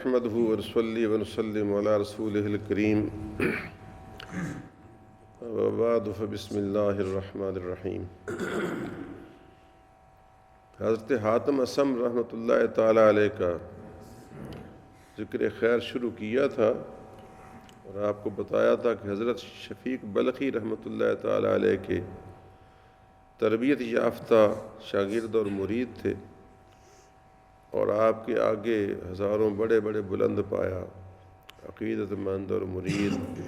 نحمده ونصلي ونسلم على رسوله الكريم وبعد فبسم اللہ الرحمن الرحیم۔ حضرت حاتم اصم رحمۃ اللہ تعالی علیہ کا ذکر خیر شروع کیا تھا اور آپ کو بتایا تھا کہ حضرت شفیق بلخی رحمۃ اللہ تعالی علیہ کے تربیت یافتہ شاگرد اور مرید تھے، اور آپ کے آگے ہزاروں بڑے بڑے بلند پایا عقیدت مند اور مرید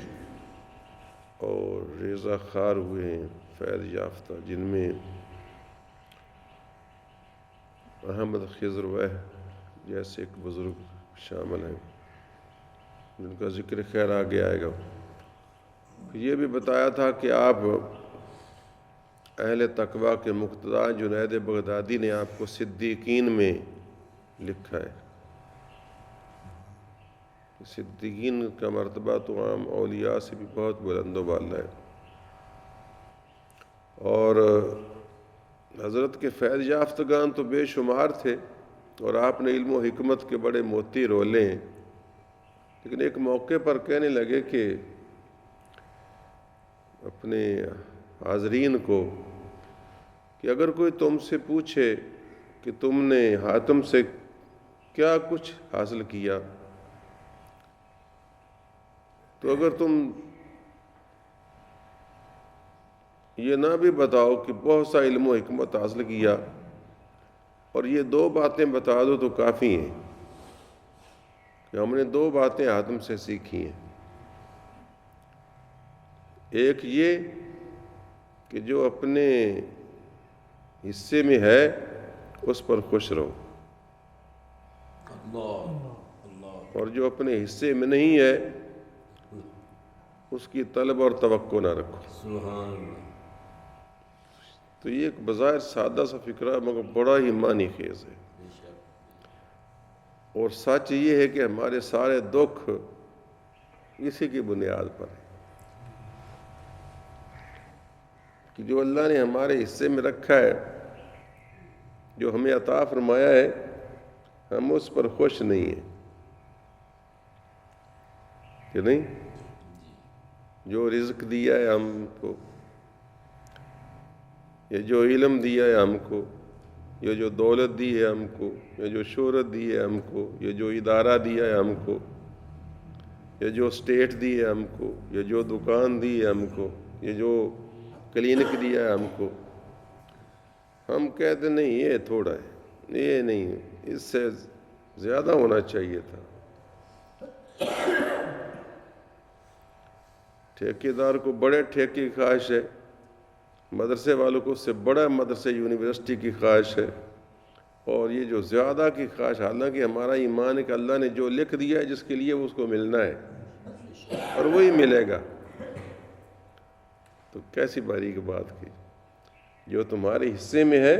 اور ریزہ خوار ہوئے ہیں فیض یافتہ، جن میں احمد خضر وہ جیسے ایک بزرگ شامل ہیں جن کا ذکر خیر آگے آئے گا۔ یہ بھی بتایا تھا کہ آپ اہل تقویٰ کے مقتدی جنید بغدادی نے آپ کو صدیقین میں لکھا ہے۔ صدیقین کا مرتبہ تو عام اولیاء سے بھی بہت بلند و بالا ہے، اور حضرت کے فیض یافتگان تو بے شمار تھے، اور آپ نے علم و حکمت کے بڑے موتی رولے ہیں، لیکن ایک موقع پر کہنے لگے کہ اپنے حاضرین کو کہ اگر کوئی تم سے پوچھے کہ تم نے حاتم سے کیا کچھ حاصل کیا، تو اگر تم یہ نہ بھی بتاؤ کہ بہت سا علم و حکمت حاصل کیا، اور یہ دو باتیں بتا دو تو کافی ہیں کہ ہم نے دو باتیں حاتم سے سیکھی ہیں۔ ایک یہ کہ جو اپنے حصے میں ہے اس پر خوش رہو، اور جو اپنے حصے میں نہیں ہے اس کی طلب اور توقع نہ رکھو۔ سبحان اللہ۔ تو یہ ایک بظاہر سادہ سا فکرہ مگر بڑا ہی معنی خیز ہے، اور سچ یہ ہے کہ ہمارے سارے دکھ اسی کی بنیاد پر ہے کہ جو اللہ نے ہمارے حصے میں رکھا ہے، جو ہمیں عطا فرمایا ہے، ہم اس پر خوش نہیں ہیں کہ نہیں؟ جو رزق دیا ہے ہم کو، یہ جو علم دیا ہے ہم کو، یہ جو دولت دی ہے ہم کو، یہ جو شہرت دی ہے ہم کو، یہ جو ادارہ دیا ہے ہم کو، یہ جو اسٹیٹ دی ہے ہم کو، یہ جو دکان دی ہے ہم کو، یہ جو کلینک دیا ہے ہم کو، ہم کہتے نہیں یہ تھوڑا ہے، یہ نہیں، اس سے زیادہ ہونا چاہیے تھا۔ ٹھیکیدار کو بڑے ٹھیکے کی خواہش ہے، مدرسے والوں کو اس سے بڑا مدرسے یونیورسٹی کی خواہش ہے، اور یہ جو زیادہ کی خواہش، حالانکہ ہمارا ایمان ہے کہ اللہ نے جو لکھ دیا ہے جس کے لیے اس کو ملنا ہے اور وہی ملے گا۔ تو کیسی باریک بات کی، جو تمہارے حصے میں ہے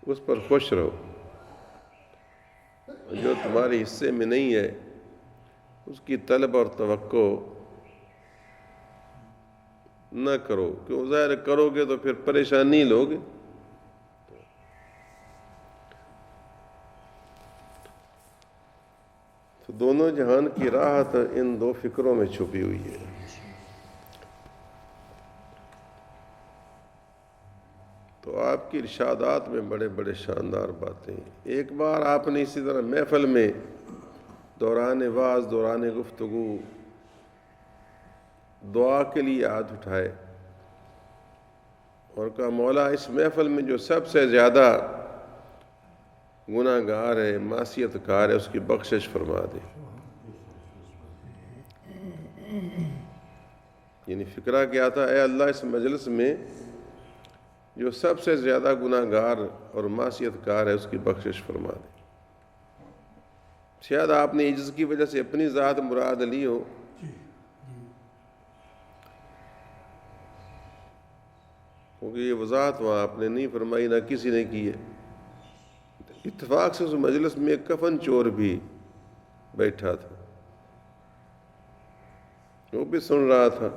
اس پر خوش رہو، جو تمہارے حصے میں نہیں ہے اس کی طلب اور توقع نہ کرو، کیوں ظاہر کرو گے تو پھر پریشانی لوگے۔ تو دونوں جہان کی راحت ان دو فکروں میں چھپی ہوئی ہے۔ تو آپ کی ارشادات میں بڑے بڑے شاندار باتیں ہیں۔ ایک بار آپ نے اسی طرح محفل میں دوران وعظ، دوران گفتگو دعا کے لیے ہاتھ اٹھائے اور کہا مولا اس محفل میں جو سب سے زیادہ گناہ گار ہے، معصیت کار ہے، اس کی بخشش فرما دے۔ یعنی فکرہ کیا تھا، اے اللہ اس مجلس میں جو سب سے زیادہ گناہ گار اور معصیت کار ہے اس کی بخشش فرما دے۔ شاید آپ نے عجز کی وجہ سے اپنی ذات مراد لی ہو، کیونکہ یہ وضاحت وہاں آپ نے نہیں فرمائی، نہ کسی نے کی ہے۔ اتفاق سے اس مجلس میں ایک کفن چور بھی بیٹھا تھا، وہ بھی سن رہا تھا،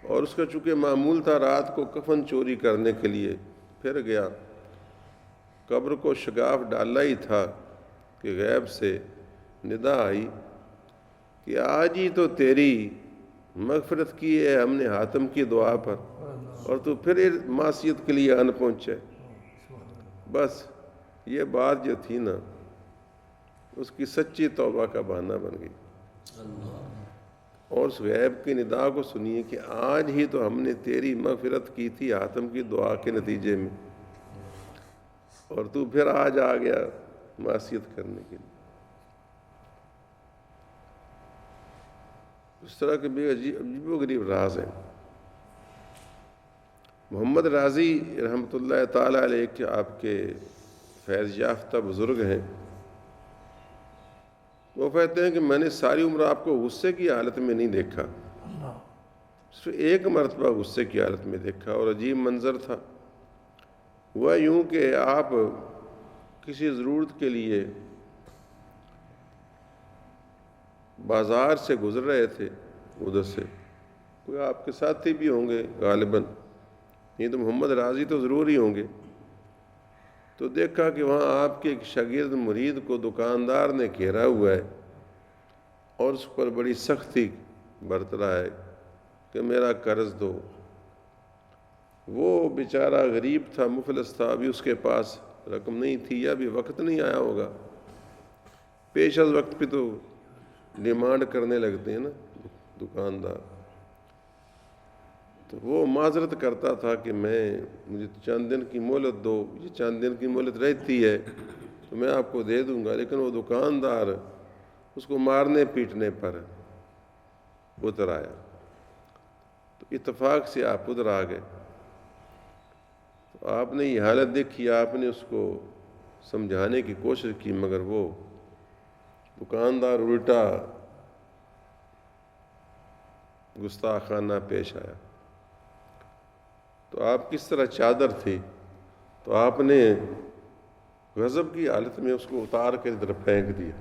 اور اس کا چونکہ معمول تھا رات کو کفن چوری کرنے کے لیے، پھر گیا قبر کو شگاف ڈالا ہی تھا کہ غیب سے ندا آئی کہ آج ہی تو تیری مغفرت کی ہے ہم نے حاتم کی دعا پر، اور تو پھر معصیت کے لیے آن پہنچے۔ بس یہ بات جو تھی نا، اس کی سچی توبہ کا بہانہ بن گئی۔ اور اس غیب کی ندا کو سنیے کہ آج ہی تو ہم نے تیری مغفرت کی تھی حاتم کی دعا کے نتیجے میں، اور تو پھر آج آ گیا معصیت کرنے کے لیے۔ اس طرح کے بھی عجیب و غریب راز ہیں۔ محمد راضی رحمۃ اللہ تعالیٰ علیہ کہ آپ کے فیض یافتہ بزرگ ہیں، وہ کہتے ہیں کہ میں نے ساری عمر آپ کو غصے کی حالت میں نہیں دیکھا، صرف ایک مرتبہ غصے کی حالت میں دیکھا، اور عجیب منظر تھا۔ ہوا یوں کہ آپ کسی ضرورت کے لیے بازار سے گزر رہے تھے، ادھر سے کوئی آپ کے ساتھی بھی ہوں گے غالباً، نہیں تو محمد راضی تو ضرور ہی ہوں گے، تو دیکھا کہ وہاں آپ کے ایک شاگرد مرید کو دکاندار نے گھیرا ہوا ہے اور اس پر بڑی سختی برت رہا ہے کہ میرا قرض دو۔ وہ بیچارہ غریب تھا، مفلس تھا، ابھی اس کے پاس رقم نہیں تھی یا ابھی وقت نہیں آیا ہوگا۔ پیش از وقت پہ تو ڈیمانڈ کرنے لگتے ہیں نا دکاندار، تو وہ معذرت کرتا تھا کہ مجھے چند دن کی مہلت دو، یہ چند دن کی مہلت رہتی ہے تو میں آپ کو دے دوں گا، لیکن وہ دکاندار اس کو مارنے پیٹنے پر اتر آیا۔ تو اتفاق سے آپ ادھر آ گئے، تو آپ نے یہ حالت دیکھی، آپ نے اس کو سمجھانے کی کوشش کی، مگر وہ دکاندار الٹا گستاخانہ پیش آیا۔ تو آپ کس طرح چادر تھی، تو آپ نے غضب کی حالت میں اس کو اتار کے ادھر پھینک دیا،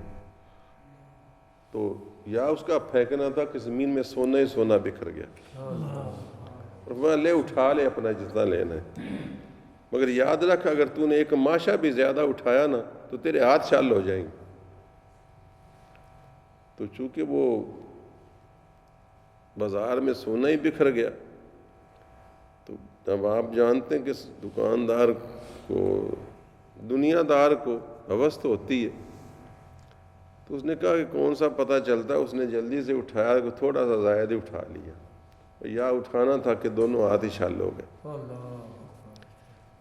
تو یا اس کا پھینکنا تھا کہ زمین میں سونا ہی سونا بکھر گیا، اور وہاں لے اٹھا لے اپنا جتنا لینا ہے، مگر یاد رکھ اگر تو نے ایک ماشا بھی زیادہ اٹھایا نا تو تیرے ہاتھ چھال ہو جائیں گے۔ تو چونکہ وہ بازار میں سونا ہی بکھر گیا، تو اب آپ جانتے ہیں کہ دکاندار کو، دنیا دار کو ہوس تو ہوتی ہے، تو اس نے کہا کہ کون سا پتہ چلتا ہے، اس نے جلدی سے اٹھایا کہ تھوڑا سا زائد ہی اٹھا لیا، یا اٹھانا تھا کہ دونوں ہاتھ ہی چھال ہو گئے۔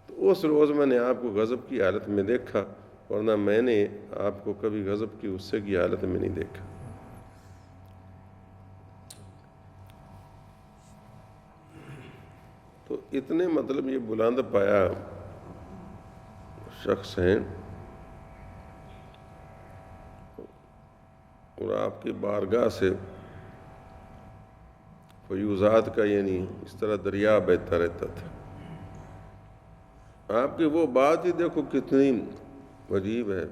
تو اس روز میں نے آپ کو غضب کی حالت میں دیکھا، ورنہ میں نے آپ کو کبھی غضب کی غصے کی حالت میں نہیں دیکھا۔ تو اتنے مطلب یہ بلند پایا شخص ہیں، اور آپ کی بارگاہ سے فیوزات کا یعنی اس طرح دریا بہتا رہتا تھا۔ آپ کی وہ بات ہی دیکھو کتنی عجیب ہے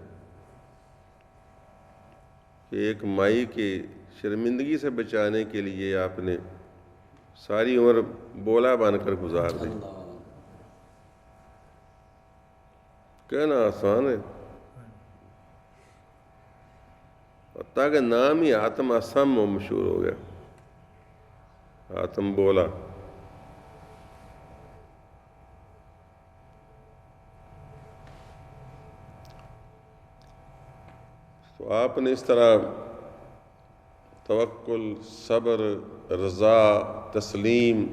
کہ ایک مائی کی شرمندگی سے بچانے کے لیے آپ نے ساری عمر بولا بن کر گزار دی۔ کہنا آسان ہے، حتیٰ کہ نام ہی حاتم اسم مشہور ہو گیا، حاتم بولا۔ تو آپ نے اس طرح توکل، صبر، رضا، تسلیم،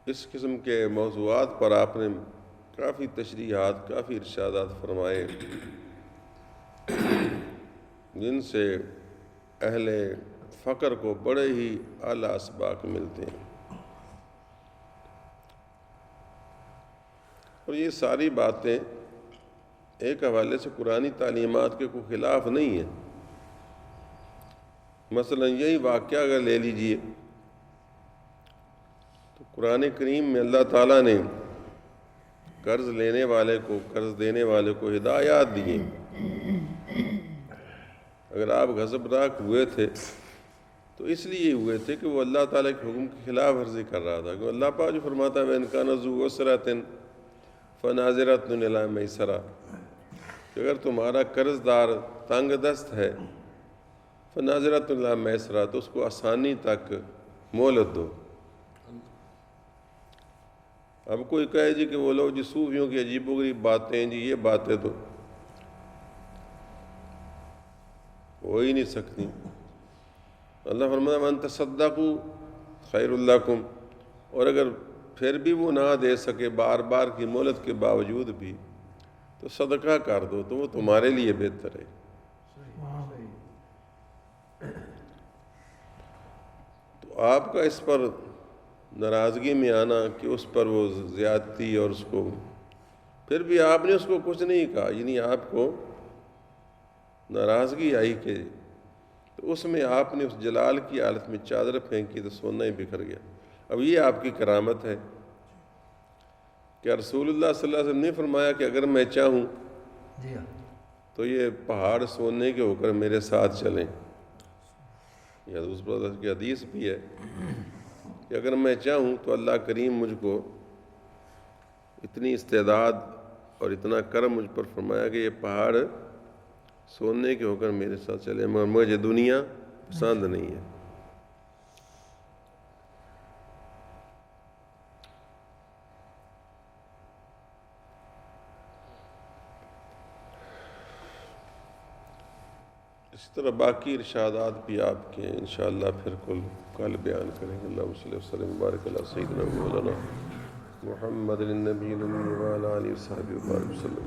اس قسم کے موضوعات پر آپ نے کافی تشریحات، کافی ارشادات فرمائے، جن سے اہل فقر کو بڑے ہی اعلیٰ اسباق ملتے ہیں۔ اور یہ ساری باتیں ایک حوالے سے قرآنی تعلیمات کے کوئی خلاف نہیں ہیں۔ مثلا یہی واقعہ اگر لے لیجئے تو قرآن کریم میں اللہ تعالیٰ نے قرض لینے والے کو، قرض دینے والے کو ہدایات دیے۔ اگر آپ غضبناک ہوئے تھے تو اس لیے ہوئے تھے کہ وہ اللہ تعالیٰ کے حکم کی خلاف ورزی کر رہا تھا، کہ اللہ پاک جو فرماتا ہے وَإِنْ كَانَ ذُو عُسْرَةٍ فناظرۃ الی میسرہ، کہ اگر تمہارا قرض دار تنگ دست ہے فناظرۃ الی میسرہ، تو اس کو آسانی تک مہلت دو۔ اب کوئی کہے جی کہ وہ لوگ جی صوفیوں کی عجیب و غریب باتیں جی یہ باتیں تو ہو ہی نہیں سکتی۔ اللہ فرمایا وَأَن تَصَدَّقُوا خَيْرٌ لَكُمْ، اور اگر پھر بھی وہ نہ دے سکے بار بار کی مہلت کے باوجود بھی، تو صدقہ کر دو، تو وہ تمہارے لیے بہتر ہے۔ تو آپ کا اس پر ناراضگی میں آنا کہ اس پر وہ زیادتی، اور اس کو پھر بھی آپ نے اس کو کچھ نہیں کہا، یعنی آپ کو ناراضگی آئی کہ تو اس میں آپ نے اس جلال کی حالت میں چادر پھینکی تو سونا ہی بکھر گیا۔ اب یہ آپ کی کرامت ہے کہ رسول اللہ صلی اللہ علیہ وسلم نے فرمایا کہ اگر میں چاہوں تو یہ پہاڑ سونے کے ہو کر میرے ساتھ چلیں، یا دوسرا کی حدیث بھی ہے کہ اگر میں چاہوں تو اللہ کریم مجھ کو اتنی استعداد اور اتنا کرم مجھ پر فرمایا کہ یہ پہاڑ سونے کے ہو کر میرے ساتھ چلے، مگر مجھے دنیا پسند نہیں ہے۔ اسی طرح باقی ارشادات بھی آپ کے انشاءاللہ پھر کل بیان کریں گے۔ اللہم صلی اللہ وسلم وبارک علی سیدنا مولانا محمد النبی الأمی وعلی آلہ وصحبہ وسلم۔